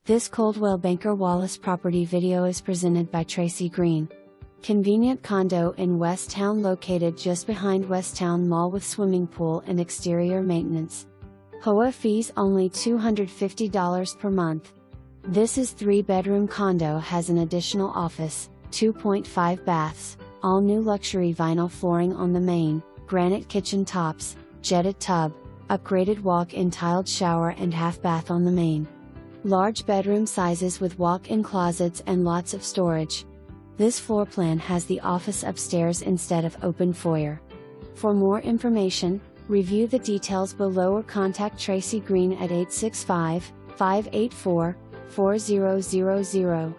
This Coldwell Banker Wallace property video is presented by Traci Greene. Convenient condo in West Town located just behind West Town Mall with swimming pool and exterior maintenance. HOA fees only $250 per month. This is 3-bedroom condo, has an additional office, 2.5 baths, all new luxury vinyl flooring on the main, granite kitchen tops, jetted tub, upgraded walk-in tiled shower and half bath on the main. Large bedroom sizes with walk-in closets and lots of storage. This floor plan has the office upstairs instead of open foyer. For more information, review the details below or contact Traci Greene at 865-584-4000.